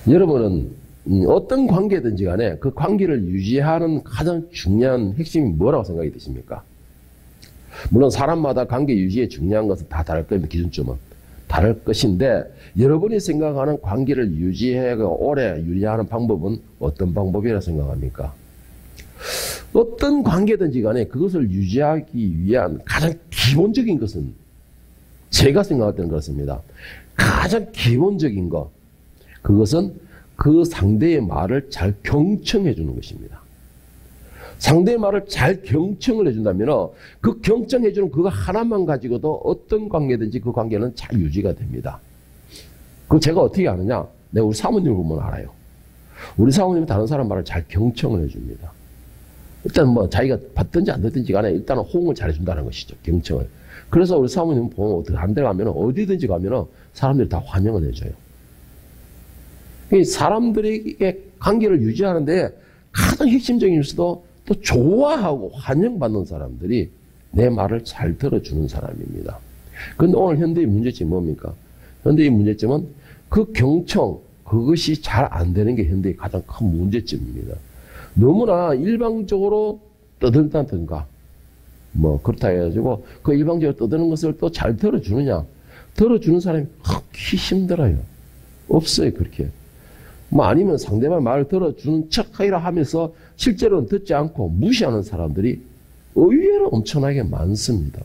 여러분은 어떤 관계든지 간에 그 관계를 유지하는 가장 중요한 핵심이 뭐라고 생각이 드십니까? 물론 사람마다 관계 유지에 중요한 것은 다 다를 겁니다. 기준점은 다를 것인데 여러분이 생각하는 관계를 유지하고 오래 유지하는 방법은 어떤 방법이라 생각합니까? 어떤 관계든지 간에 그것을 유지하기 위한 가장 기본적인 것은 제가 생각할 때는 그렇습니다. 가장 기본적인 것, 그것은 그 상대의 말을 잘 경청해 주는 것입니다. 상대의 말을 잘 경청을 해준다면 그 경청해 주는 그거 하나만 가지고도 어떤 관계든지 그 관계는 잘 유지가 됩니다. 그거 제가 어떻게 아느냐? 내가 우리 사모님을 보면 알아요. 우리 사모님은 다른 사람 말을 잘 경청을 해줍니다. 일단 뭐 자기가 받든지 안 듣든지 간에 일단은 호응을 잘해준다는 것이죠. 경청을. 그래서 우리 사모님은 보면 어떻게 한 데 가면 어디든지 가면 사람들이 다 환영을 해줘요. 사람들에게 관계를 유지하는데 가장 핵심적인 요소도 또 좋아하고 환영받는 사람들이 내 말을 잘 들어주는 사람입니다. 그런데 오늘 현대의 문제점이 뭡니까? 현대의 문제점은 그 경청, 그것이 잘 안 되는 게 현대의 가장 큰 문제점입니다. 너무나 일방적으로 떠든다든가 뭐 그렇다 해가지고 그 일방적으로 떠드는 것을 또 잘 들어주느냐? 들어주는 사람이 그렇게 힘들어요. 없어요, 그렇게. 뭐 아니면 상대방 말을 들어주는 척하이라 하면서 실제로는 듣지 않고 무시하는 사람들이 의외로 엄청나게 많습니다.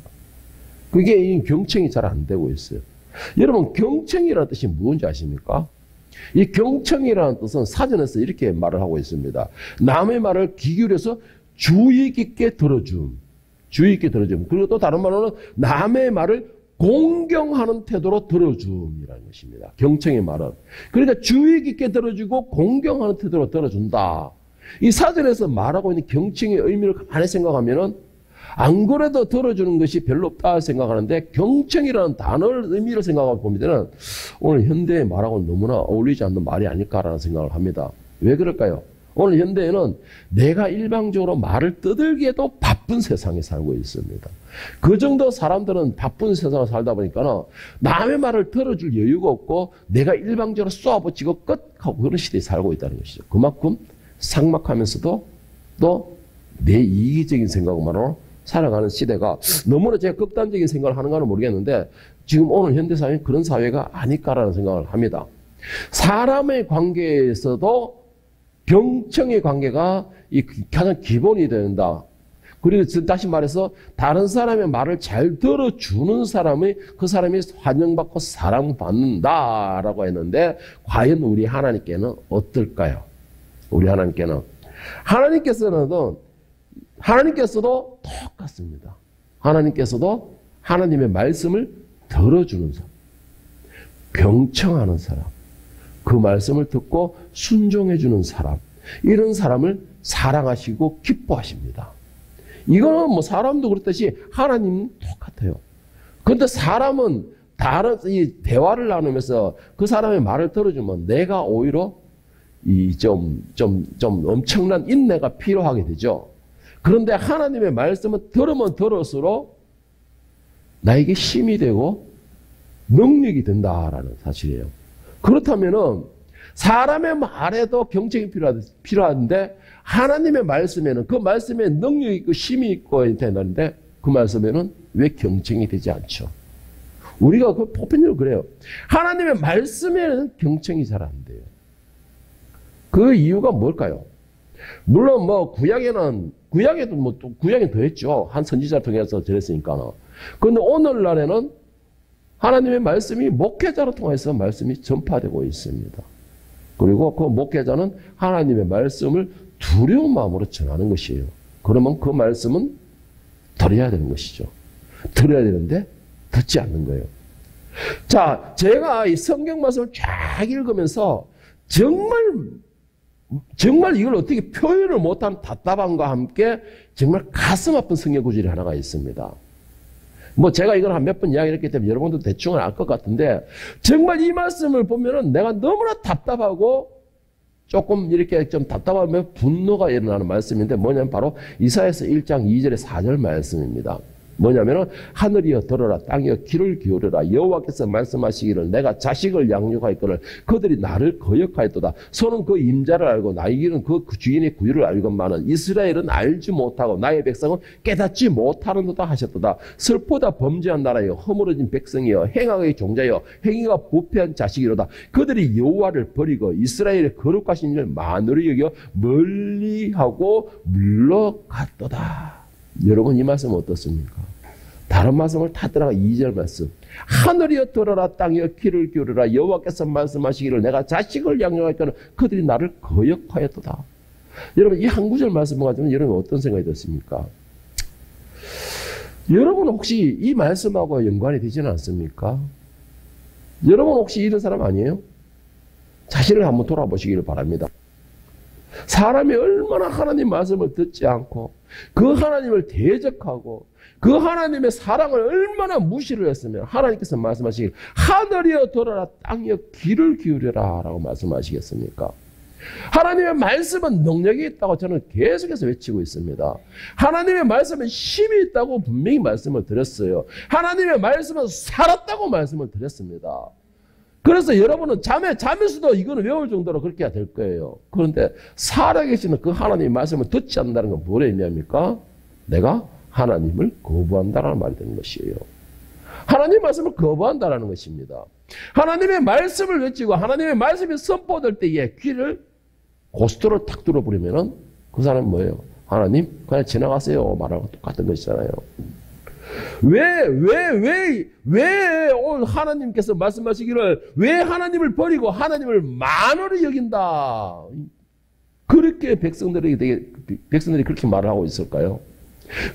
그게 이 경청이 잘 안 되고 있어요. 여러분, 경청이라는 뜻이 무엇인지 아십니까? 이 경청이라는 뜻은 사전에서 이렇게 말을 하고 있습니다. 남의 말을 귀 기울여서 주의 깊게 들어줌. 주의 깊게 들어줌. 그리고 또 다른 말로는 남의 말을 공경하는 태도로 들어줌이라는 것입니다. 경청의 말은. 그러니까 주의 깊게 들어주고 공경하는 태도로 들어준다. 이 사전에서 말하고 있는 경청의 의미를 가만히 생각하면은 안 그래도 들어주는 것이 별로 없다 생각하는데 경청이라는 단어의 의미를 생각하고 보면은 오늘 현대의 말하고는 너무나 어울리지 않는 말이 아닐까라는 생각을 합니다. 왜 그럴까요? 오늘 현대에는 내가 일방적으로 말을 떠들기에도 바쁜 세상에 살고 있습니다. 그 정도 사람들은 바쁜 세상을 살다 보니까 남의 말을 들어줄 여유가 없고 내가 일방적으로 쏘아붙이고 끝하고 그런 시대에 살고 있다는 것이죠. 그만큼 삭막하면서도 또 내 이기적인 생각만으로 살아가는 시대가 너무나 제가 극단적인 생각을 하는가는 모르겠는데 지금 오늘 현대사회는 그런 사회가 아닐까라는 생각을 합니다. 사람의 관계에서도 경청의 관계가 가장 기본이 된다. 그리고 다시 말해서 다른 사람의 말을 잘 들어주는 사람이 그 사람이 환영받고 사랑받는다라고 했는데 과연 우리 하나님께는 어떨까요? 우리 하나님께는 하나님께서도 똑같습니다. 하나님께서도 하나님의 말씀을 들어주는 사람, 경청하는 사람, 그 말씀을 듣고 순종해주는 사람, 이런 사람을 사랑하시고 기뻐하십니다. 이거는 뭐 사람도 그렇듯이 하나님은 똑같아요. 그런데 사람은 다른 이 대화를 나누면서 그 사람의 말을 들어주면 내가 오히려 좀 엄청난 인내가 필요하게 되죠. 그런데 하나님의 말씀은 들으면 들을수록 나에게 힘이 되고 능력이 된다라는 사실이에요. 그렇다면은 사람의 말에도 경청이 필요한데 하나님의 말씀에는 그 말씀에 능력이 있고 힘이 있고 되는데 그 말씀에는 왜 경청이 되지 않죠? 우리가 그 보편적으로 그래요. 하나님의 말씀에는 경청이 잘 안 돼요. 그 이유가 뭘까요? 물론 뭐 구약에도 뭐 또 구약엔 더 했죠. 한 선지자를 통해서 저랬으니까. 그런데 오늘날에는 하나님의 말씀이 목회자로 통해서 말씀이 전파되고 있습니다. 그리고 그 목회자는 하나님의 말씀을 두려운 마음으로 전하는 것이에요. 그러면 그 말씀은 들어야 되는 것이죠. 들어야 되는데 듣지 않는 거예요. 자, 제가 이 성경 말씀을 쫙 읽으면서 정말 이걸 어떻게 표현을 못한 답답함과 함께 정말 가슴 아픈 성경 구절이 하나가 있습니다. 뭐 제가 이걸 한 몇 번 이야기했기 때문에 여러분도 대충은 알 것 같은데 정말 이 말씀을 보면은 내가 너무나 답답하고 조금 이렇게 좀 답답하면 분노가 일어나는 말씀인데 뭐냐면 바로 이사야서 1장 2절의 4절 말씀입니다. 뭐냐면은 하늘이여 들어라 땅이여 귀를 기울여라 여호와께서 말씀하시기를 내가 자식을 양육하였거늘 그들이 나를 거역하였도다. 손은 그 임자를 알고 나의 길은 그 주인의 구유를 알건만은 이스라엘은 알지 못하고 나의 백성은 깨닫지 못하는도다 하셨도다. 슬프다 범죄한 나라여 허물어진 백성이여 행악의 종자여 행위가 부패한 자식이로다. 그들이 여호와를 버리고 이스라엘의 거룩하신 일을 만으로 여겨 멀리하고 물러갔도다. 여러분 이 말씀 어떻습니까? 다른 말씀을 다 들어가 2절 말씀. 하늘이여 들어라 땅이여 귀를 기울여라 여호와께서 말씀하시기를 내가 자식을 양육하였거늘 그들이 나를 거역하였도다. 여러분 이 한 구절 말씀을 가지고 여러분 어떤 생각이 드십니까? 여러분 혹시 이 말씀하고 연관이 되지는 않습니까? 여러분 혹시 이런 사람 아니에요? 자신을 한번 돌아보시기를 바랍니다. 사람이 얼마나 하나님 말씀을 듣지 않고 그 하나님을 대적하고 그 하나님의 사랑을 얼마나 무시를 했으면 하나님께서 말씀하시길 하늘이여 들어라 땅이여 귀를 기울여라 라고 말씀하시겠습니까? 하나님의 말씀은 능력이 있다고 저는 계속해서 외치고 있습니다. 하나님의 말씀은 힘이 있다고 분명히 말씀을 드렸어요. 하나님의 말씀은 살았다고 말씀을 드렸습니다. 그래서 여러분은 잠에서도 이거는 외울 정도로 그렇게 해야 될 거예요. 그런데 살아계시는 그 하나님의 말씀을 듣지 않는다는 건 뭐를 의미합니까? 내가 하나님을 거부한다는 말이 되는 것이에요. 하나님의 말씀을 거부한다는 것입니다. 하나님의 말씀을 외치고 하나님의 말씀이 선포될 때에 귀를 고스톱을 탁 뚫어버리면은 그 사람은 뭐예요? 하나님 그냥 지나가세요 말하고 똑같은 것이잖아요. 왜 오늘 하나님께서 말씀하시기를 왜 하나님을 버리고 하나님을 만으로 여긴다. 그렇게 백성들이 그렇게 말을 하고 있을까요?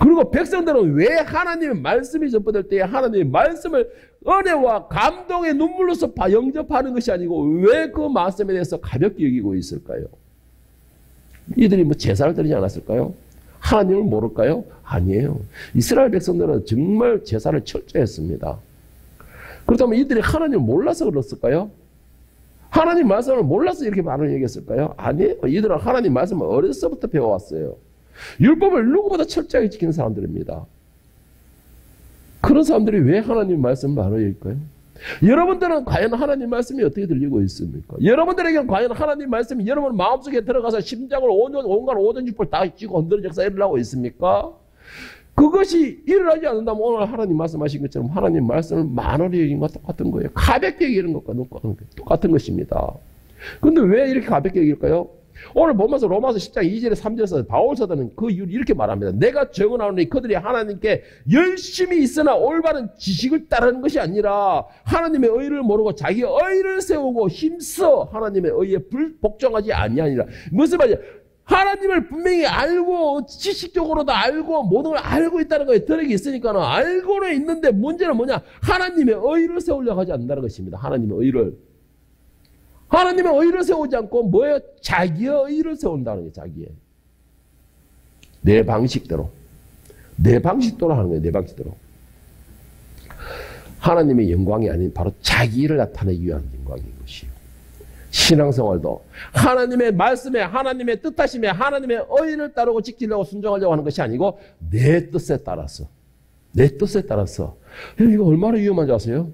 그리고 백성들은 왜 하나님의 말씀이 전파될 때에 하나님의 말씀을 은혜와 감동의 눈물로서 영접하는 것이 아니고 왜 그 말씀에 대해서 가볍게 여기고 있을까요? 이들이 뭐 제사를 드리지 않았을까요? 하나님을 모를까요? 아니에요. 이스라엘 백성들은 정말 제사를 철저히 했습니다. 그렇다면 이들이 하나님을 몰라서 그랬을까요? 하나님 말씀을 몰라서 이렇게 말을 얘기했을까요? 아니에요. 이들은 하나님 말씀을 어려서부터 배워왔어요. 율법을 누구보다 철저하게 지키는 사람들입니다. 그런 사람들이 왜 하나님 말씀을 말을 얘기할까요? 여러분들은 과연 하나님 말씀이 어떻게 들리고 있습니까? 여러분들에게는 과연 하나님 말씀이 여러분 마음속에 들어가서 심장을 온갖 오전지포를 다 쥐고 흔드는 역사가 일어나고 있습니까? 그것이 일어나지 않는다면 오늘 하나님 말씀하신 것처럼 하나님 말씀을 만으로 여긴 것과 똑같은 거예요. 가볍게 여기는 것과 똑같은 것입니다. 그런데 왜 이렇게 가볍게 여길까요? 오늘 보면서 로마서 10장 2절에 3절에서 바울 사도는 그 이유를 이렇게 말합니다. 내가 증언하노니 그들이 하나님께 열심히 있으나 올바른 지식을 따르는 것이 아니라 하나님의 의를 모르고 자기 의를 세우고 힘써 하나님의 의에 복종하지 아니하니라. 무슨 말이야? 하나님을 분명히 알고 지식적으로도 알고 모든 걸 알고 있다는 거에 덕이 있으니까 알고는 있는데 문제는 뭐냐? 하나님의 의를 세우려고 하지 않는다는 것입니다. 하나님의 의를 세우지 않고 뭐예요? 자기의 의를 세운다는 거예요. 자기의. 내 방식대로 하는 거예요. 내 방식대로. 하나님의 영광이 아닌 바로 자기를 나타내기 위한 영광인 것이에요. 신앙생활도 하나님의 말씀에 하나님의 뜻하심에 하나님의 의를 따르고 지키려고 순종하려고 하는 것이 아니고 내 뜻에 따라서 이거 얼마나 위험한지 아세요?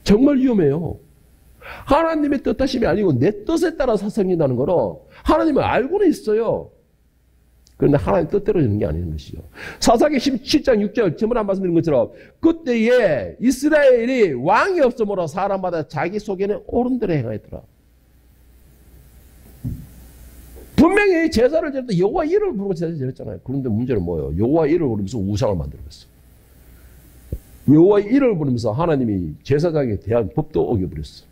정말 위험해요. 하나님의 뜻하심이 아니고 내 뜻에 따라서 생긴다는 거로 하나님을 알고는 있어요. 그런데 하나님 뜻대로 되는 게 아닌 것이죠. 사사기 17장 6절 전번에 말씀드린 것처럼 그때에 이스라엘이 왕이 없으므로 사람마다 자기 속에는 옳은 대로 행하였더라. 분명히 제사를 지낼 때 여호와 이름을 부르고 제사를 지냈잖아요. 그런데 문제는 뭐예요? 여호와 이름을 부르면서 우상을 만들어버렸어요. 여호와 이름을 부르면서 하나님이 제사장에 대한 법도 어겨버렸어요.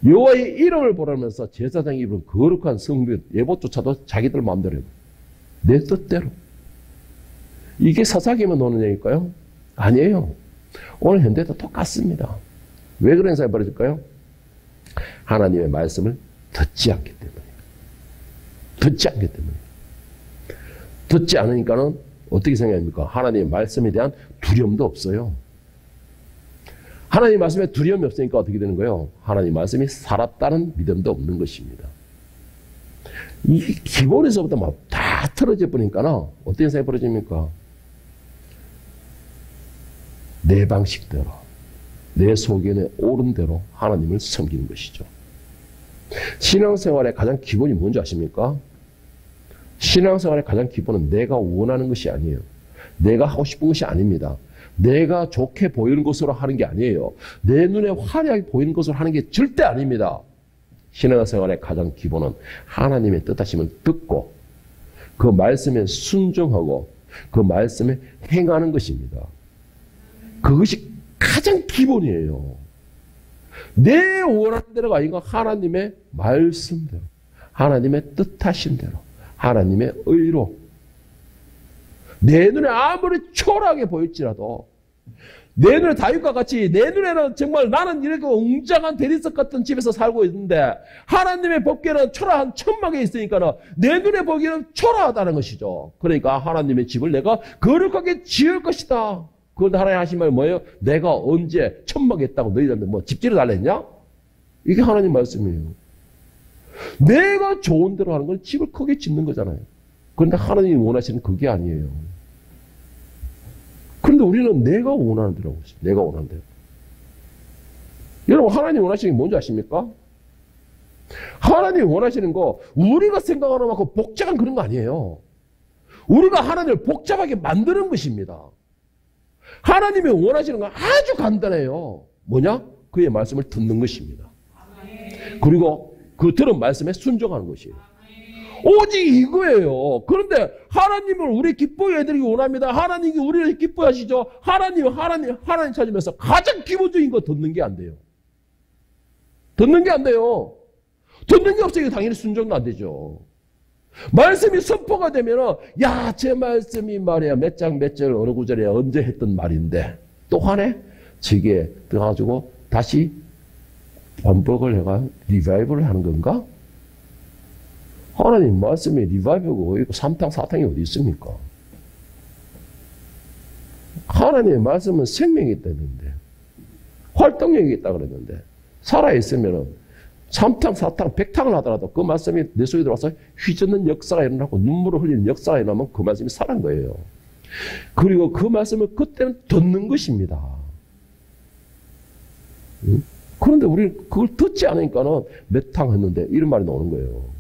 여호와의 이름을 부르면서 제사장이 입은 거룩한 성벽 예복조차도 자기들 마음대로 해요. 내 뜻대로. 이게 사사기만 노는 얘기일까요? 아니에요. 오늘 현대도 똑같습니다. 왜 그런 현상이 벌어질까요? 하나님의 말씀을 듣지 않기 때문에. 듣지 않으니까는 어떻게 생각합니까? 하나님의 말씀에 대한 두려움도 없어요. 하나님 말씀에 두려움이 없으니까 어떻게 되는 거예요? 하나님 말씀이 살았다는 믿음도 없는 것입니다. 이게 기본에서부터 막 다 틀어져 버리니까 어떻게 생각이 벌어집니까? 내 방식대로, 내 소견에 옳은 대로 하나님을 섬기는 것이죠. 신앙생활의 가장 기본이 뭔지 아십니까? 신앙생활의 가장 기본은 내가 원하는 것이 아니에요. 내가 하고 싶은 것이 아닙니다. 내가 좋게 보이는 것으로 하는 게 아니에요. 내 눈에 화려하게 보이는 것으로 하는 게 절대 아닙니다. 신앙생활의 가장 기본은 하나님의 뜻하심을 듣고 그 말씀에 순종하고 그 말씀에 행하는 것입니다. 그것이 가장 기본이에요. 내 원하는 대로가 아니고 하나님의 말씀대로, 하나님의 뜻하신 대로, 하나님의 의로. 내 눈에 아무리 초라하게 보일지라도, 내 눈에 다윗과 같이 내 눈에는 정말 나는 이렇게 웅장한 대리석 같은 집에서 살고 있는데 하나님의 법궤는 초라한 천막에 있으니까 내 눈에 보기에는 초라하다는 것이죠. 그러니까 하나님의 집을 내가 거룩하게 지을 것이다. 그런데 하나님 하신 말이 뭐예요? 내가 언제 천막에 있다고 너희들한테 뭐 집지를 달랬냐? 이게 하나님 말씀이에요. 내가 좋은 대로 하는 건 집을 크게 짓는 거잖아요. 그런데 하나님이 원하시는 그게 아니에요. 그런데 우리는 내가 원하는 대로 하고 있어요. 내가 원하는 대로. 여러분, 하나님 원하시는 게 뭔지 아십니까? 하나님이 원하시는 거 우리가 생각하는 만큼 복잡한 그런 거 아니에요. 우리가 하나님을 복잡하게 만드는 것입니다. 하나님이 원하시는 건 아주 간단해요. 뭐냐? 그의 말씀을 듣는 것입니다. 그리고 그 들은 말씀에 순종하는 것이에요. 오직 이거예요. 그런데 하나님을 우리 기쁘게 해드리기 원합니다. 하나님이 우리를 기뻐하시죠. 하나님 찾으면서 가장 기본적인 거 듣는 게 안 돼요. 듣는 게 안 돼요. 듣는 게 없으니까 당연히 순종도 안 되죠. 말씀이 선포가 되면은, 야, 제 말씀이 말이야. 몇 장 몇 절 어느 구절에 언제 했던 말인데. 또 하네? 저게 들어가지고 다시 반복을 해가 리바이벌을 하는 건가? 하나님 말씀에 리바이벌이 어디 있고 삼탕 사탕이 어디 있습니까? 하나님의 말씀은 생명이 있다는데 활동력이 있다 그랬는데 살아있으면 삼탕 사탕 백탕을 하더라도 그 말씀이 내 속에 들어와서 휘젓는 역사가 일어나고 눈물을 흘리는 역사가 일어나면 그 말씀이 살아난 거예요. 그리고 그 말씀을 그때는 듣는 것입니다. 그런데 우리는 그걸 듣지 않으니까는 몇 탕 했는데 이런 말이 나오는 거예요.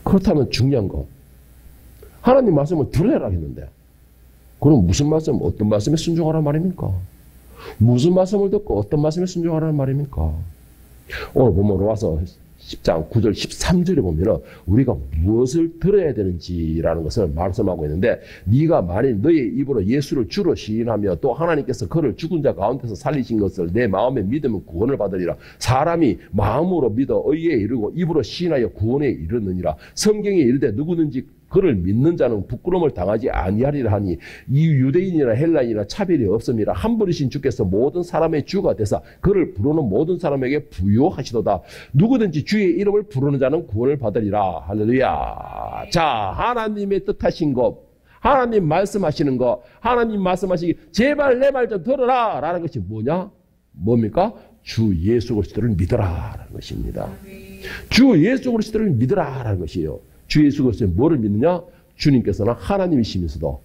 그렇다면 중요한 거, 하나님 말씀을 들으라 했는데 그럼 무슨 말씀, 어떤 말씀에 순종하라는 말입니까? 무슨 말씀을 듣고 어떤 말씀에 순종하라는 말입니까? 오늘 보면 와서 10장 9절 13절에 보면 우리가 무엇을 들어야 되는지라는 것을 말씀하고 있는데, 네가 만일 너의 입으로 예수를 주로 시인하며 또 하나님께서 그를 죽은 자 가운데서 살리신 것을 내 마음에 믿으면 구원을 받으리라. 사람이 마음으로 믿어 의에 이르고 입으로 시인하여 구원에 이르느니라. 성경에 이르되 누구든지 그를 믿는 자는 부끄러움을 당하지 아니하리라 하니 이 유대인이나 헬라인이나 차별이 없음이라. 한 분이신 주께서 모든 사람의 주가 되사 그를 부르는 모든 사람에게 부요하시도다. 누구든지 주의 이름을 부르는 자는 구원을 받으리라. 할렐루야. 자, 하나님의 뜻하신 것, 하나님 말씀하시는 것, 하나님 말씀하시기 제발 내 말 좀 들어라 라는 것이 뭐냐? 뭡니까? 주 예수 그리스도를 믿어라 라는 것입니다. 주 예수 그리스도를 믿어라 라는 것이에요. 주 예수 그리스도에 뭐를 믿느냐? 주님께서는 하나님이시면서도,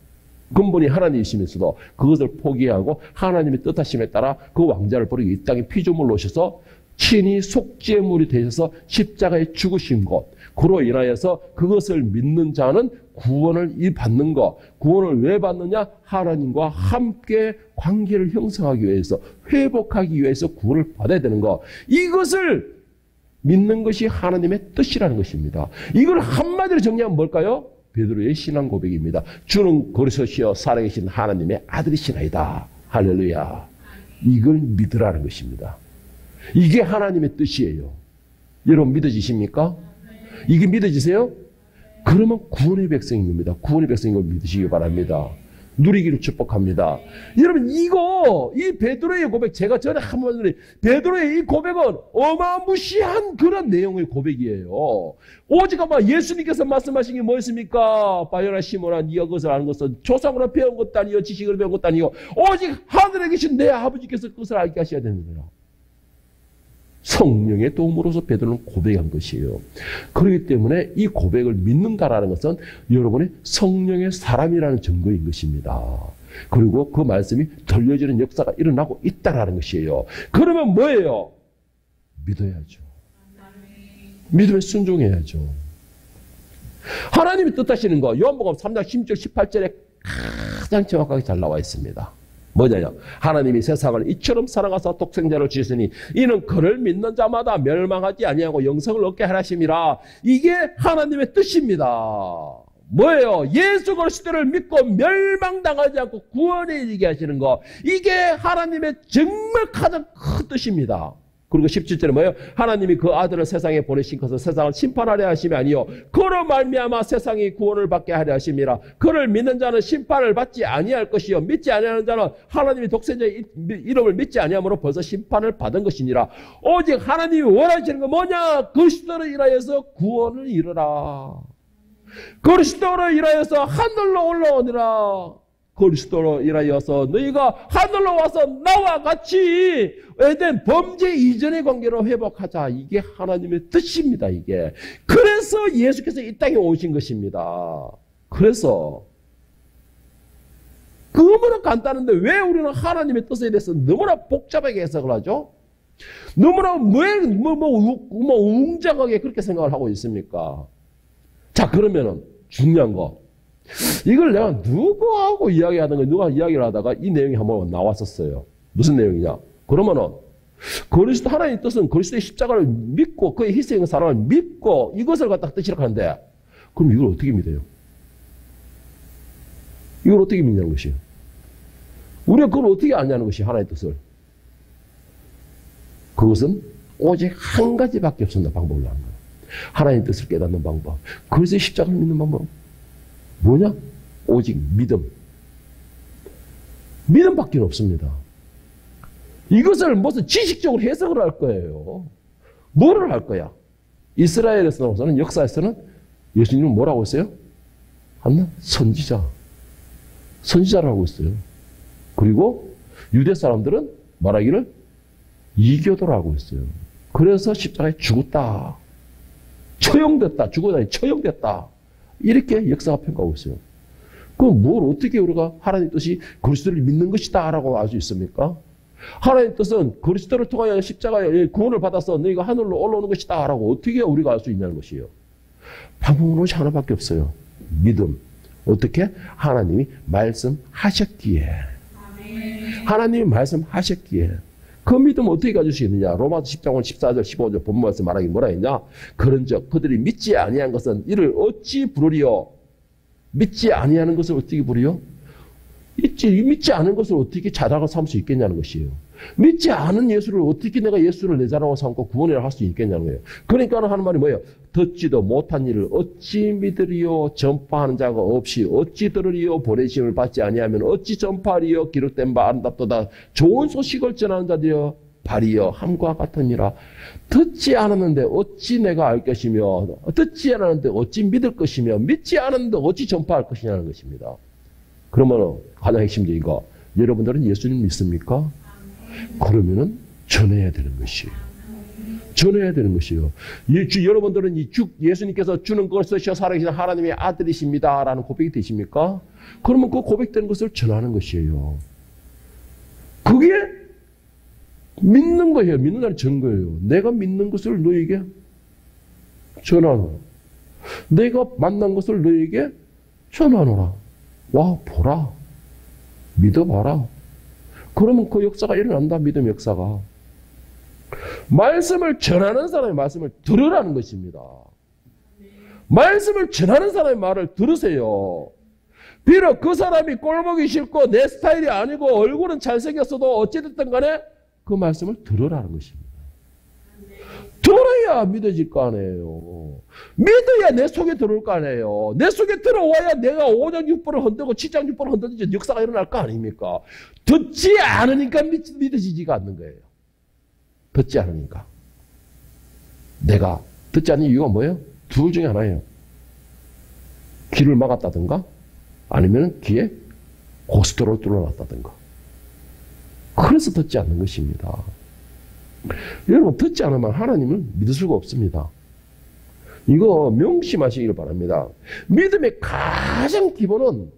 근본이 하나님이시면서도 그것을 포기하고 하나님의 뜻하심에 따라 그 왕자를 버리고 이 땅에 피조물로 오셔서 친히 속죄물이 되셔서 십자가에 죽으신 것, 그로 인하여서 그것을 믿는 자는 구원을 받는 것. 구원을 왜 받느냐? 하나님과 함께 관계를 형성하기 위해서, 회복하기 위해서 구원을 받아야 되는 것. 이것을 믿는 것이 하나님의 뜻이라는 것입니다. 이걸 한마디로 정리하면 뭘까요? 베드로의 신앙 고백입니다. 주는 그리스도시여 살아계신 하나님의 아들이시나이다. 할렐루야. 이걸 믿으라는 것입니다. 이게 하나님의 뜻이에요. 여러분 믿어지십니까? 이게 믿어지세요? 그러면 구원의 백성인 겁니다. 구원의 백성인 걸 믿으시기 바랍니다. 누리기를 축복합니다. 여러분, 이 베드로의 고백, 제가 전에 한번 말씀드린 베드로의 이 고백은 어마무시한 그런 내용의 고백이에요. 오직 아마 예수님께서 말씀하신 게 뭐였습니까? 바요나 시몬아, 네가 그것을 아는 것은 조상으로 배운 것도 아니요 지식을 배운 것도 아니요 오직 하늘에 계신 내 아버지께서 그것을 알게 하셔야 됩니다. 성령의 도움으로서 베드로는 고백한 것이에요. 그렇기 때문에 이 고백을 믿는다라는 것은 여러분이 성령의 사람이라는 증거인 것입니다. 그리고 그 말씀이 들려지는 역사가 일어나고 있다라는 것이에요. 그러면 뭐예요? 믿어야죠. 믿음에 순종해야죠. 하나님이 뜻하시는 거 요한복음 3장 16절 18절에 가장 정확하게 잘 나와 있습니다. 뭐냐요? 하나님이 세상을 이처럼 사랑하사 독생자를 주셨으니 이는 그를 믿는 자마다 멸망하지 아니하고 영생을 얻게 하심이라. 이게 하나님의 뜻입니다. 뭐예요? 예수 그리스도를 믿고 멸망당하지 않고 구원에 이르게 하시는 거. 이게 하나님의 정말 가장 큰 뜻입니다. 그리고 17절에 뭐예요? 하나님이 그 아들을 세상에 보내신 것은 세상을 심판하려 하심이 아니요 그로 말미암아 세상이 구원을 받게 하려 하심이라. 그를 믿는 자는 심판을 받지 아니할 것이요 믿지 아니하는 자는 하나님이 독생자의 이름을 믿지 아니함으로 벌써 심판을 받은 것이니라. 오직 하나님이 원하시는 건 뭐냐? 그리스도를 인하여서 구원을 이루라. 그리스도로 인하여서 하늘로 올라오니라. 그리스도로 인하여서 너희가 하늘로 와서 나와 같이 에덴 범죄 이전의 관계로 회복하자. 이게 하나님의 뜻입니다. 이게. 그래서 예수께서 이 땅에 오신 것입니다. 그래서 너무나 간단한데 왜 우리는 하나님의 뜻에 대해서 너무나 복잡하게 해석을 하죠? 너무나 웅장하게 그렇게 생각을 하고 있습니까? 자, 그러면은 중요한 거. 이걸 내가 누구하고 이야기하는 거, 누가 이야기를 하다가 이 내용이 한번 나왔었어요. 무슨 내용이냐? 그러면은, 그리스도, 하나님의 뜻은 그리스도의 십자가를 믿고, 그의 희생의 사랑을 믿고, 이것을 갖다 뜻이라고 하는데, 그럼 이걸 어떻게 믿어요? 이걸 어떻게 믿냐는 것이에요. 우리가 그걸 어떻게 아냐는 것이 하나님의 뜻을. 그것은 오직 한 가지밖에 없습니다. 방법을 하는 거예요. 하나님의 뜻을 깨닫는 방법. 그리스도의 십자가를 믿는 방법. 뭐냐? 오직 믿음. 믿음밖에 없습니다. 이것을 무슨 지식적으로 해석을 할 거예요. 뭐를 할 거야? 이스라엘에서는 역사에서는 예수님은 뭐라고 했어요? 하나 선지자. 선지자라고 했어요. 그리고 유대 사람들은 말하기를 이교도라고 했어요. 그래서 십자가에 죽었다. 처형됐다. 죽었다. 처형됐다. 이렇게 역사가 평가하고 있어요. 그럼 뭘 어떻게 우리가 하나님의 뜻이 그리스도를 믿는 것이다 라고 알 수 있습니까? 하나님의 뜻은 그리스도를 통하여 십자가에 구원을 받아서 너희가 하늘로 올라오는 것이다 라고 어떻게 우리가 알 수 있냐는 것이에요. 방법은 오직 하나밖에 없어요. 믿음. 어떻게? 하나님이 말씀하셨기에. 하나님이 말씀하셨기에. 그 믿음 어떻게 가질 수 있느냐? 로마서 10장 14절 15절 본문에서 말하기 뭐라 했냐? 그런즉 그들이 믿지 아니한 것은 이를 어찌 부르리요? 믿지 아니하는 것을 어떻게 부르요? 믿지 않은 것을 어떻게 자랑을 삼을 수 있겠냐는 것이에요. 믿지 않은 예수를 어떻게 내가 예수를 내 자랑으로 삼고 구원이라 할 수 있겠냐는 거예요. 그러니까 하는 말이 뭐예요? 듣지도 못한 일을 어찌 믿으리요? 전파하는 자가 없이 어찌 들으리요? 보내심을 받지 아니하면 어찌 전파하리요? 기록된 바 아름답도다. 좋은 소식을 전하는 자들이여 발이여 함과 같으니라. 듣지 않았는데 어찌 내가 알 것이며 듣지 않았는데 어찌 믿을 것이며 믿지 않았는데 어찌 전파할 것이냐는 것입니다. 그러면 가장 핵심적인 거, 여러분들은 예수님 믿습니까? 그러면은 전해야 되는 것이에요. 전해야 되는 것이에요. 여러분들은 예수님께서 주는 것이여 살아계신 하나님의 아들이십니다 라는 고백이 되십니까? 그러면 그 고백되는 것을 전하는 것이에요. 그게 믿는 거예요. 믿는다는 증거예요. 내가 믿는 것을 너에게 전하노라. 내가 만난 것을 너에게 전하노라. 와, 보라. 믿어봐라. 그러면 그 역사가 일어난다. 믿음 역사가. 말씀을 전하는 사람의 말씀을 들으라는 것입니다. 말씀을 전하는 사람의 말을 들으세요. 비록 그 사람이 꼴보기 싫고 내 스타일이 아니고 얼굴은 잘생겼어도 어찌됐든 간에 그 말씀을 들으라는 것입니다. 들어야 믿어질 거 아니에요. 믿어야 내 속에 들어올 거 아니에요. 내 속에 들어와야 내가 5장 6번을 흔들고 7장 6번을 흔들든지 역사가 일어날 거 아닙니까? 듣지 않으니까 믿어지지가 않는 거예요. 듣지 않으니까. 내가 듣지 않는 이유가 뭐예요? 둘 중에 하나예요. 귀를 막았다든가 아니면 귀에 고스톱을 뚫어놨다든가. 그래서 듣지 않는 것입니다. 여러분, 듣지 않으면 하나님을 믿을 수가 없습니다. 이거 명심하시기를 바랍니다. 믿음의 가장 기본은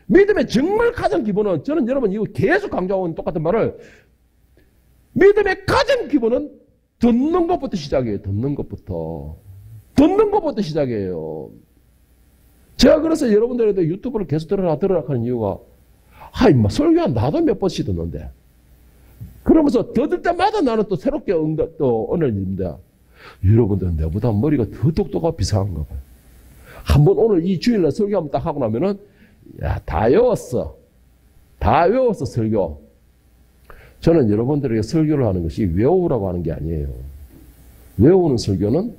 믿음의 정말 가장 기본은, 저는 여러분 이거 계속 강조하고 있는 똑같은 말을, 믿음의 가장 기본은 듣는 것부터 시작이에요. 듣는 것부터. 듣는 것부터 시작이에요. 제가 그래서 여러분들에도 유튜브를 계속 들어라 하는 이유가, 임마, 설교한 나도 몇 번씩 듣는데. 그러면서 더 들 때마다 나는 또 새롭게 또 얻어냅니다. 여러분들은 내보다 머리가 더 똑똑하고 비상한가 봐요. 한번 오늘 이 주일날 설교 한번 딱 하고 나면은, 야, 다 외웠어. 다 외웠어, 설교. 저는 여러분들에게 설교를 하는 것이 외우라고 하는 게 아니에요. 외우는 설교는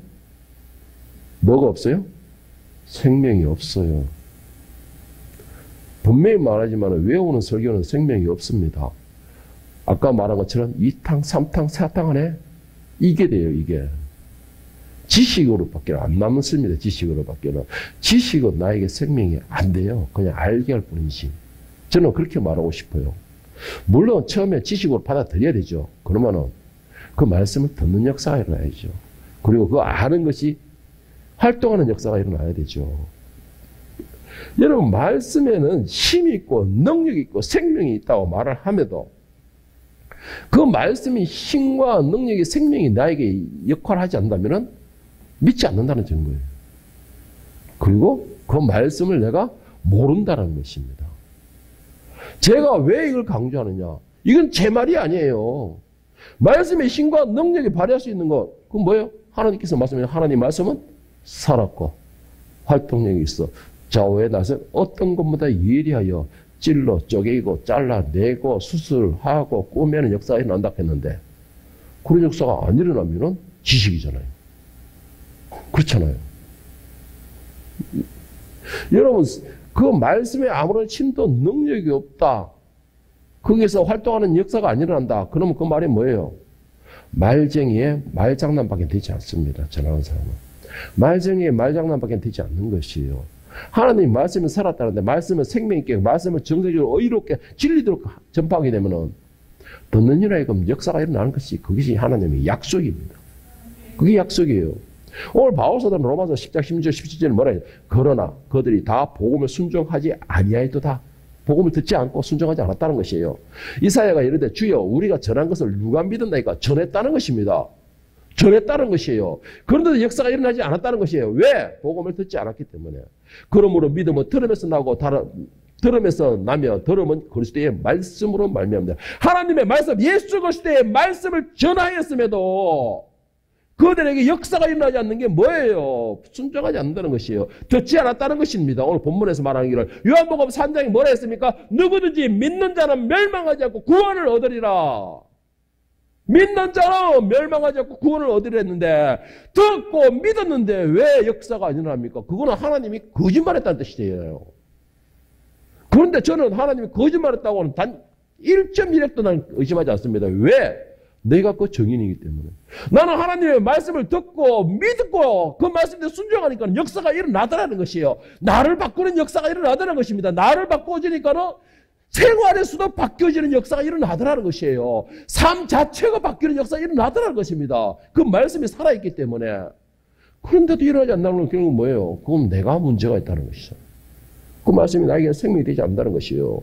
뭐가 없어요? 생명이 없어요. 분명히 말하지만 외우는 설교는 생명이 없습니다. 아까 말한 것처럼 2탕, 3탕, 4탕 안에 이게 돼요, 이게. 지식으로밖에 안 남습니다, 지식으로밖에는. 지식은 나에게 생명이 안 돼요. 그냥 알게 할 뿐이지. 저는 그렇게 말하고 싶어요. 물론 처음에 지식으로 받아들여야 되죠. 그러면은 그 말씀을 듣는 역사가 일어나야죠. 그리고 그 아는 것이 활동하는 역사가 일어나야 되죠. 여러분, 말씀에는 힘이 있고 능력이 있고 생명이 있다고 말을 함에도 그 말씀이 힘과 능력이 생명이 나에게 역할을 하지 않는다면 믿지 않는다는 증거예요. 그리고 그 말씀을 내가 모른다는 것입니다. 제가 왜 이걸 강조하느냐? 이건 제 말이 아니에요. 말씀의 힘과 능력이 발휘할 수 있는 것, 그건 뭐예요? 하나님께서 말씀하신 하나님 말씀은 살았고 활동력이 있어. 좌우에 나서 어떤 것보다 예리하여 찔러 쪼개고 잘라내고 수술하고 꼬매는 역사가 일어난다 했는데 그런 역사가 안 일어나면 지식이잖아요. 그렇잖아요. 여러분, 그 말씀에 아무런 힘도 능력이 없다. 거기에서 활동하는 역사가 안 일어난다. 그러면 그 말이 뭐예요? 말쟁이의 말장난밖에 되지 않습니다. 전하는 사람은. 말쟁이의 말장난밖에 되지 않는 것이에요. 하나님 말씀은 살았다는데 말씀은 생명 있게 말씀을 정서적으로 의롭게 진리대로 전파하게 되면은 듣는 이라 하여금 역사가 일어나는 것이 그것이 하나님의 약속입니다. 그게 약속이에요. 오늘 바울사도는 로마서 10장 16절 17절에 뭐라 해요? 그러나 그들이 다 복음을 순종하지 아니하였도다. 복음을 듣지 않고 순종하지 않았다는 것이에요. 이사야가 이르되 주여 우리가 전한 것을 누가 믿었나이까? 전했다는 것입니다. 전했다는 것이에요. 그런데도 역사가 일어나지 않았다는 것이에요. 왜? 복음을 듣지 않았기 때문에. 그러므로 믿음은 들음에서 나고 들음에서 나며 들음은 그리스도의 말씀으로 말미암는다. 하나님의 말씀, 예수 그리스도의 말씀을 전하였음에도 그들에게 역사가 일어나지 않는 게 뭐예요? 순종하지 않는다는 것이에요. 듣지 않았다는 것입니다. 오늘 본문에서 말하는 길을 요한복음 3장이 뭐라 했습니까? 누구든지 믿는 자는 멸망하지 않고 구원을 얻으리라. 믿는 자는 멸망하지 않고 구원을 얻으려 했는데 듣고 믿었는데 왜 역사가 안 일어납니까? 그거는 하나님이 거짓말했다는 뜻이에요. 그런데 저는 하나님이 거짓말했다고는 단 1.1핵도 난 의심하지 않습니다. 왜? 내가 그 증인이기 때문에. 나는 하나님의 말씀을 듣고 믿고 그 말씀에 순종하니까 역사가 일어나더라는 것이에요. 나를 바꾸는 역사가 일어나더라는 것입니다. 나를 바꿔주니까는 생활에서도 바뀌어지는 역사가 일어나더라는 것이에요. 삶 자체가 바뀌는 역사가 일어나더라는 것입니다. 그 말씀이 살아있기 때문에. 그런데도 일어나지 않는다는 결국은 뭐예요? 그건 내가 문제가 있다는 것이죠. 그 말씀이 나에게 생명이 되지 않는다는 것이에요.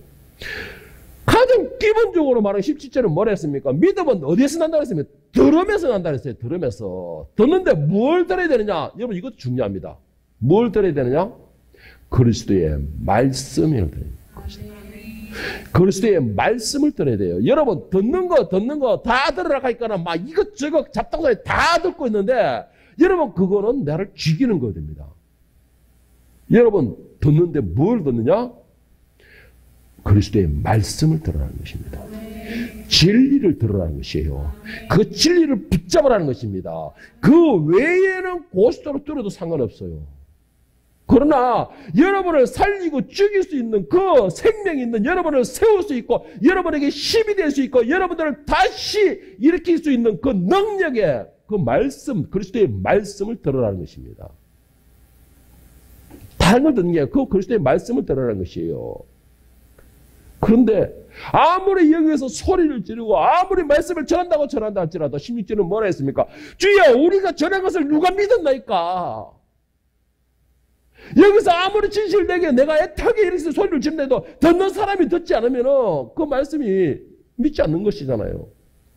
가장 기본적으로 말하는 17절은 뭐라 했습니까? 믿음은 어디에서 난다고 했습니까? 들으면서 난다고 했어요. 들으면서. 듣는데 뭘 들어야 되느냐? 여러분 이것도 중요합니다. 뭘 들어야 되느냐? 그리스도의 말씀을 들어야 돼요. 그리스도의 말씀을 들어야 돼요. 여러분 듣는 거 다 들으라 하니까 막 이것저것 잡다고 다 듣고 있는데 여러분 그거는 나를 죽이는 거 됩니다. 여러분 듣는데 뭘 듣느냐? 그리스도의 말씀을 들으라는 것입니다. 진리를 들으라는 것이에요. 그 진리를 붙잡으라는 것입니다. 그 외에는 고스톱으로 들어도 상관없어요. 그러나 여러분을 살리고 죽일 수 있는 그 생명이 있는 여러분을 세울 수 있고 여러분에게 힘이 될 수 있고 여러분들을 다시 일으킬 수 있는 그 능력의 그 말씀, 그리스도의 말씀을 들으라는 것입니다. 다른 걸 듣는 게 아니라 그 그리스도의 말씀을 들으라는 것이에요. 그런데 아무리 여기에서 소리를 지르고 아무리 말씀을 전한다 할지라도 16절은 뭐라 했습니까? 주여 우리가 전한 것을 누가 믿었나이까? 여기서 아무리 진실되게 내가 애타게 이렇게 소리를 지른데도 듣는 사람이 듣지 않으면 그 말씀이 믿지 않는 것이잖아요.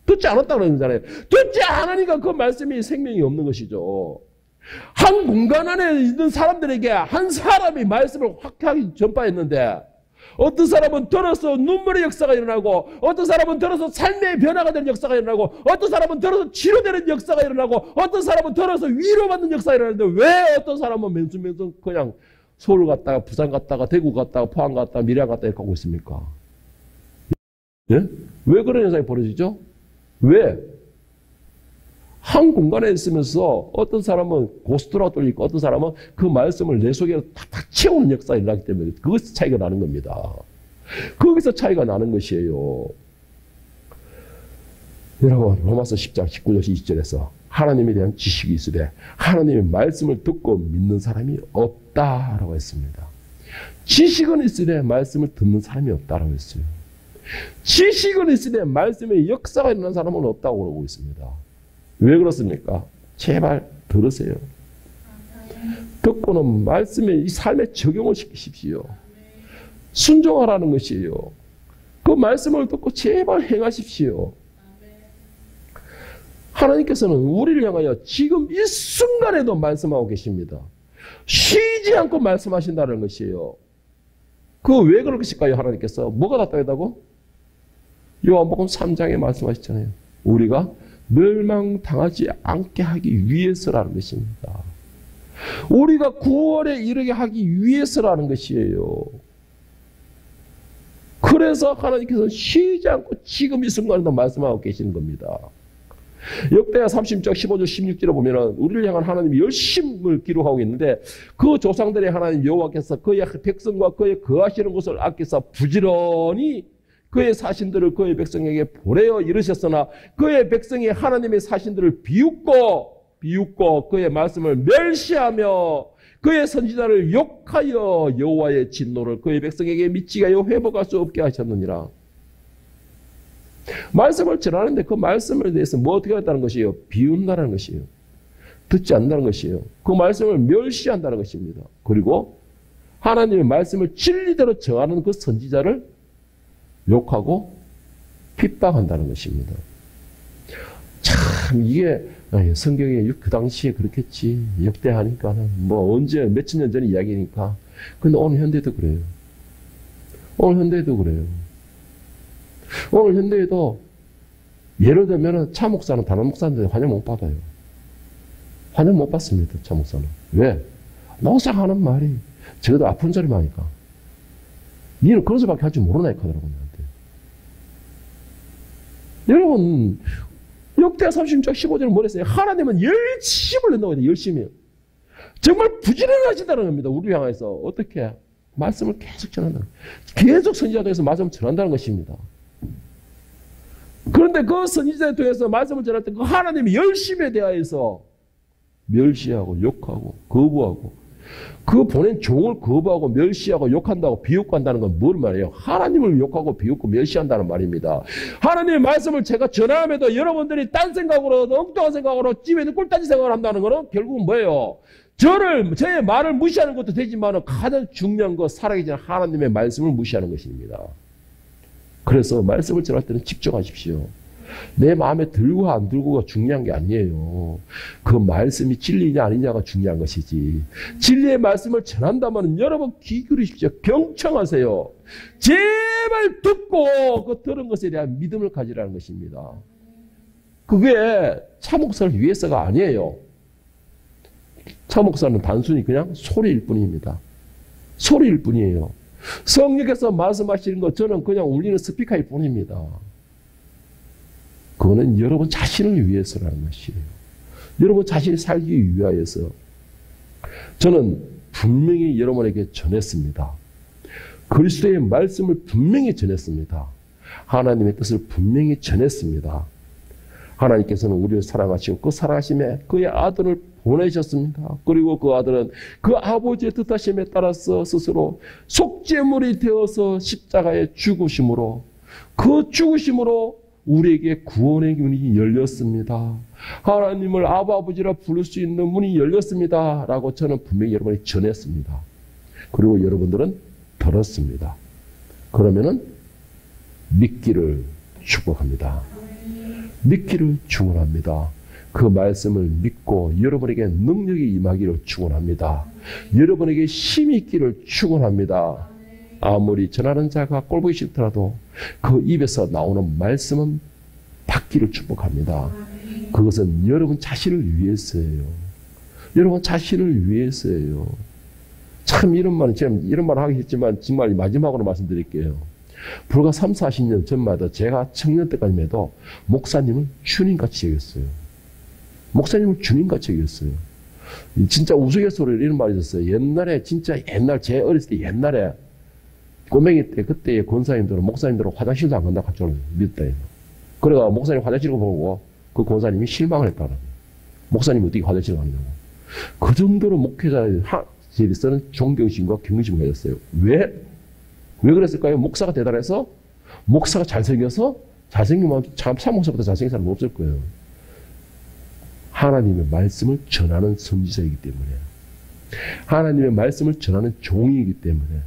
듣지 않았다고 그러잖아요. 듣지 않으니까 그 말씀이 생명이 없는 것이죠. 한 공간 안에 있는 사람들에게 한 사람이 말씀을 확하게 전파했는데 어떤 사람은 들어서 눈물의 역사가 일어나고 어떤 사람은 들어서 삶의 변화가 되는 역사가 일어나고 어떤 사람은 들어서 치료되는 역사가 일어나고 어떤 사람은 들어서 위로받는 역사가 일어나는데 왜 어떤 사람은 맨수맨수 그냥 서울 갔다가 부산 갔다가 대구 갔다가 포항 갔다가 밀양 갔다가 이렇게 하고 있습니까? 예? 왜 그런 현상이 벌어지죠? 왜? 한 공간에 있으면서 어떤 사람은 고스트라고 뚫리고 어떤 사람은 그 말씀을 내 속에 탁탁 채우는 역사가 일어나기 때문에 그것이 차이가 나는 겁니다. 거기서 차이가 나는 것이에요. 여러분 로마서 10장 19절 20절에서 하나님에 대한 지식이 있으되 하나님의 말씀을 듣고 믿는 사람이 없다라고 했습니다. 지식은 있으되 말씀을 듣는 사람이 없다라고 했어요. 지식은 있으되 말씀의 역사가 일어나는 사람은 없다고 그러고 있습니다. 왜 그렇습니까? 제발 들으세요. 듣고는 말씀의 이 삶에 적용을 시키십시오. 순종하라는 것이에요. 그 말씀을 듣고 제발 행하십시오. 하나님께서는 우리를 향하여 지금 이 순간에도 말씀하고 계십니다. 쉬지 않고 말씀하신다는 것이에요. 그 왜 그러실까요? 하나님께서 뭐가 답답하다고? 요한복음 3장에 말씀하셨잖아요. 우리가 멸망당하지 않게 하기 위해서라는 것입니다. 우리가 구원에 이르게 하기 위해서라는 것이에요. 그래서 하나님께서는 쉬지 않고 지금 이 순간에도 말씀하고 계시는 겁니다. 역대하 30장 15절 16절에 보면 우리를 향한 하나님의 열심을 기록하고 있는데 그 조상들의 하나님 여호와께서 그의 백성과 그의 거하시는 곳을 아껴서 부지런히 그의 사신들을 그의 백성에게 보내어 이르셨으나 그의 백성이 하나님의 사신들을 비웃고 그의 말씀을 멸시하며 그의 선지자를 욕하여 여호와의 진노를 그의 백성에게 미치게 하여 회복할 수 없게 하셨느니라. 말씀을 전하는데 그 말씀에 대해서 뭐 어떻게 한다는 것이에요? 비운다는 것이에요. 듣지 않는다는 것이에요. 그 말씀을 멸시한다는 것입니다. 그리고 하나님의 말씀을 진리대로 정하는 그 선지자를 욕하고 핍박한다는 것입니다. 참 이게 성경에 그 당시에 그렇겠지. 역대하니까는 뭐 언제 몇천 년 전 이야기니까. 근데 오늘 현대도 그래요. 오늘 현대도 그래요. 오늘 현대에도 예를 들면 차 목사는 다른 목사인데 환영 못 받아요. 환영 못 받습니다. 차 목사는. 왜? 목사하는 말이 적어도 아픈 소리만 하니까. 니는 그런 소리밖에 할 줄 모르나 하더라고요. 여러분 역대하 30장 15절은 뭐랬어요? 하나님은 열심을 낸다고 해요. 열심히요. 정말 부지런하시다는 겁니다. 우리를 향해서. 어떻게? 말씀을 계속 전한다. 계속 선지자를 통해서 말씀을 전한다는 것입니다. 그런데 그 선지자를 통해서 말씀을 전할 때 그 하나님의 열심에 대하여서 멸시하고 욕하고 거부하고 그 보낸 종을 거부하고 멸시하고 욕한다고 비웃고 한다는 건 뭘 말이에요? 하나님을 욕하고 비웃고 멸시한다는 말입니다. 하나님의 말씀을 제가 전함에도 여러분들이 딴 생각으로 엉뚱한 생각으로 집에서 꿀단지 생각을 한다는 거는 결국은 뭐예요? 저의 말을 무시하는 것도 되지만 가장 중요한 거 살아계신 하나님의 말씀을 무시하는 것입니다. 그래서 말씀을 전할 때는 집중하십시오. 내 마음에 들고 안 들고가 중요한 게 아니에요. 그 말씀이 진리냐 아니냐가 중요한 것이지. 진리의 말씀을 전한다면 여러분 귀 기울이십시오. 경청하세요. 제발 듣고 그 들은 것에 대한 믿음을 가지라는 것입니다. 그게 참목사를 위해서가 아니에요. 참목사는 단순히 그냥 소리일 뿐입니다. 소리일 뿐이에요. 성령께서 말씀하시는 것 저는 그냥 울리는 스피커일 뿐입니다. 그거는 여러분 자신을 위해서라는 것이에요. 여러분 자신이 살기 위하여서. 저는 분명히 여러분에게 전했습니다. 그리스도의 말씀을 분명히 전했습니다. 하나님의 뜻을 분명히 전했습니다. 하나님께서는 우리를 사랑하시고 그 사랑하심에 그의 아들을 보내셨습니다. 그리고 그 아들은 그 아버지의 뜻하심에 따라서 스스로 속죄물이 되어서 십자가에 죽으심으로 그 죽으심으로 우리에게 구원의 문이 열렸습니다. 하나님을 아버지라 부를 수 있는 문이 열렸습니다. 라고 저는 분명히 여러분에게 전했습니다. 그리고 여러분들은 들었습니다. 그러면은 믿기를 축복합니다. 믿기를 축원합니다. 그 말씀을 믿고 여러분에게 능력이 임하기를 축원합니다. 여러분에게 힘이 있기를 축원합니다. 아무리 전하는 자가 꼴보기 싫더라도 그 입에서 나오는 말씀은 받기를 축복합니다. 그것은 여러분 자신을 위해서예요. 여러분 자신을 위해서예요. 참 이런 말은 제가 이런 말 하기 싫지만 정말 마지막으로 말씀드릴게요. 불과 3, 40년 전마다 제가 청년 때까지만 해도 목사님을 주님같이 여겼어요. 목사님을 주님같이 여겼어요. 진짜 우스갯소리로 이런 말이 있었어요. 옛날에 진짜 제 어렸을 때 옛날에 꼬맹이 때 그때의 권사님들은 목사님들은 화장실도 안 간다고 할 줄 믿었다. 그래가 목사님 화장실 보고 그 권사님이 실망을 했다는 거예요. 목사님이 어떻게 화장실 가느냐고. 그 정도로 목회자들이 쓰는 존경심과 경심을 가졌어요. 왜 그랬을까요? 목사가 대단해서? 목사가 잘생겨서? 잘생기면 참 목사보다 잘생긴 사람 없을 거예요. 하나님의 말씀을 전하는 선지자이기 때문에, 하나님의 말씀을 전하는 종이기 때문에,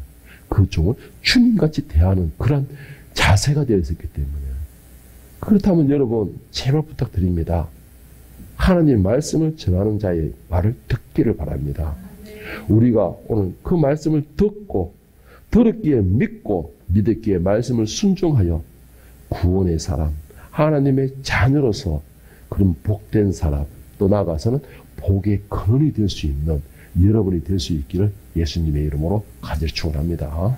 그 종을 주님같이 대하는 그런 자세가 되어 있었기 때문에. 그렇다면 여러분 제발 부탁드립니다. 하나님의 말씀을 전하는 자의 말을 듣기를 바랍니다. 우리가 오늘 그 말씀을 듣고 들었기에 믿고 믿었기에 말씀을 순종하여 구원의 사람, 하나님의 자녀로서 그런 복된 사람, 또 나아가서는 복의 근원이 될 수 있는 여러분이 될 수 있기를 예수님의 이름으로 간절히 축원합니다.